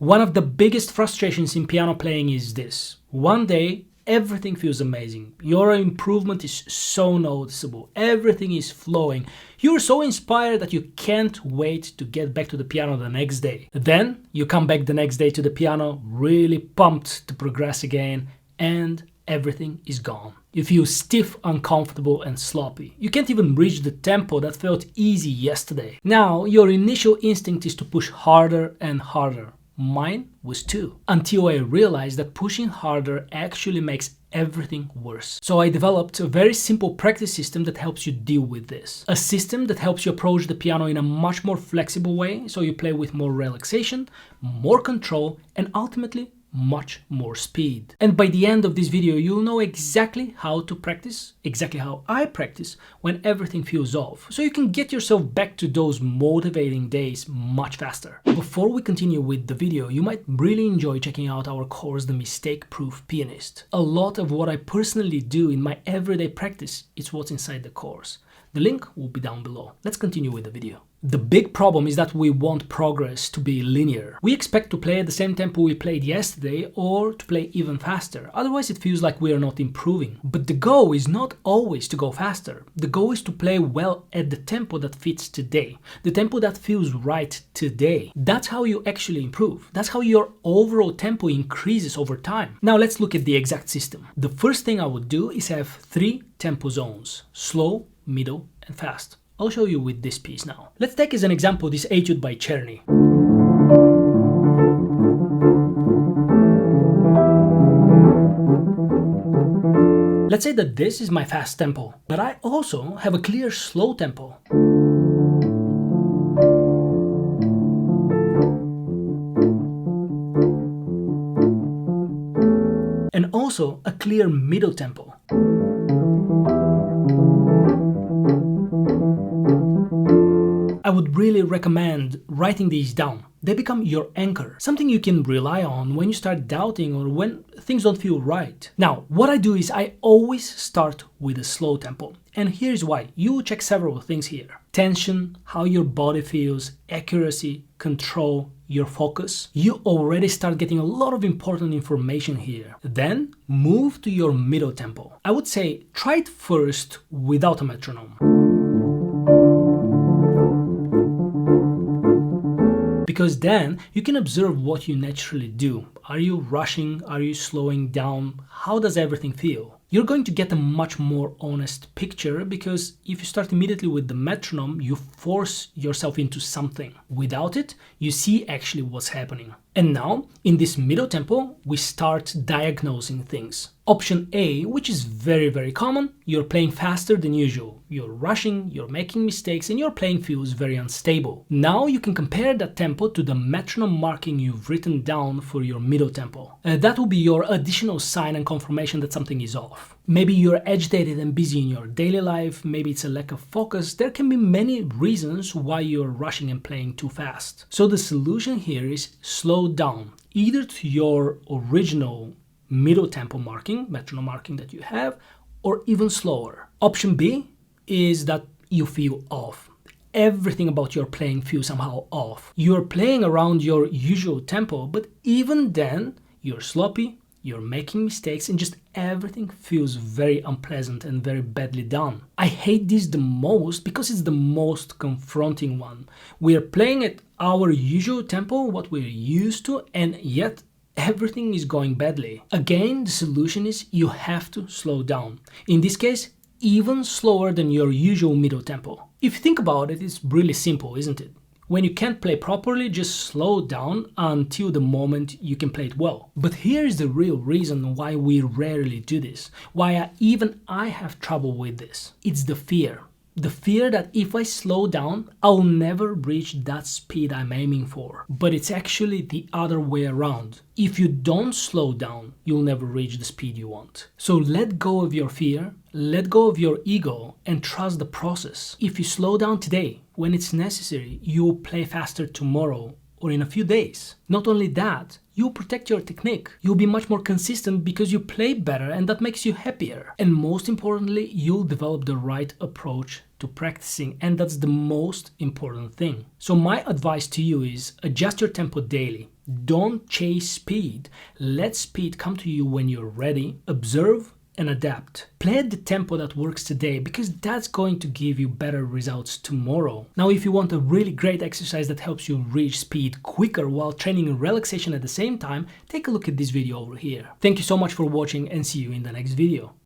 One of the biggest frustrations in piano playing is this. One day, everything feels amazing. Your improvement is so noticeable. Everything is flowing. You're so inspired that you can't wait to get back to the piano the next day. Then you come back the next day to the piano, really pumped to progress again, and everything is gone. You feel stiff, uncomfortable, and sloppy. You can't even reach the tempo that felt easy yesterday. Now, your initial instinct is to push harder and harder. Mine was too, until I realized that pushing harder actually makes everything worse. So I developed a very simple practice system that helps you deal with this. A system that helps you approach the piano in a much more flexible way, so you play with more relaxation, more control, and ultimately much more speed. And by the end of this video, you'll know exactly how to practice, exactly how I practice when everything feels off, so you can get yourself back to those motivating days much faster. Before we continue with the video, you might really enjoy checking out our course, The Mistake-Proof Pianist. A lot of what I personally do in my everyday practice is what's inside the course. The link will be down below. Let's continue with the video. The big problem is that we want progress to be linear. We expect to play at the same tempo we played yesterday or to play even faster. Otherwise it feels like we are not improving. But the goal is not always to go faster. The goal is to play well at the tempo that fits today. The tempo that feels right today. That's how you actually improve. That's how your overall tempo increases over time. Now let's look at the exact system. The first thing I would do is have 3 tempo zones: slow, middle, and fast. I'll show you with this piece now. Let's take as an example this etude by Czerny. Let's say that this is my fast tempo, but I also have a clear slow tempo. And also a clear middle tempo. I would really recommend writing these down. They become your anchor, something you can rely on when you start doubting or when things don't feel right. Now, what I do is I always start with a slow tempo. And here's why. You will check several things here. Tension, how your body feels, accuracy, control, your focus. You already start getting a lot of important information here. Then move to your middle tempo. I would say try it first without a metronome. Because then you can observe what you naturally do. Are you rushing? Are you slowing down? How does everything feel? You're going to get a much more honest picture, because if you start immediately with the metronome, you force yourself into something. Without it, you see actually what's happening. And now, in this middle tempo, we start diagnosing things. Option A, which is very common, you're playing faster than usual. You're rushing, you're making mistakes, and your playing feels very unstable. Now you can compare that tempo to the metronome marking you've written down for your middle tempo. That will be your additional sign and confirmation that something is off. Maybe you're agitated and busy in your daily life, maybe it's a lack of focus. There can be many reasons why you're rushing and playing too fast. So the solution here is slow down, either to your original middle tempo marking, metronome marking that you have, or even slower. Option B is that you feel off. Everything about your playing feels somehow off. You're playing around your usual tempo, but even then, you're sloppy, you're making mistakes, and just everything feels very unpleasant and very badly done. I hate this the most because it's the most confronting one. We're playing at our usual tempo, what we're used to, and yet everything is going badly. Again, the solution is you have to slow down. In this case, even slower than your usual middle tempo. If you think about it, it's really simple, isn't it? When you can't play properly, just slow down until the moment you can play it well. But here's the real reason why we rarely do this, why even I have trouble with this. It's the fear. The fear that if I slow down, I'll never reach that speed I'm aiming for. But it's actually the other way around. If you don't slow down, you'll never reach the speed you want. So let go of your fear, let go of your ego, and trust the process. If you slow down today, when it's necessary, you'll play faster tomorrow or in a few days. Not only that, you'll protect your technique. You'll be much more consistent because you play better, and that makes you happier. And most importantly, you'll develop the right approach to practicing, and that's the most important thing. So my advice to you is adjust your tempo daily. Don't chase speed. Let speed come to you when you're ready. Observe and adapt. Play at the tempo that works today because that's going to give you better results tomorrow. Now, if you want a really great exercise that helps you reach speed quicker while training relaxation at the same time, take a look at this video over here. Thank you so much for watching and see you in the next video.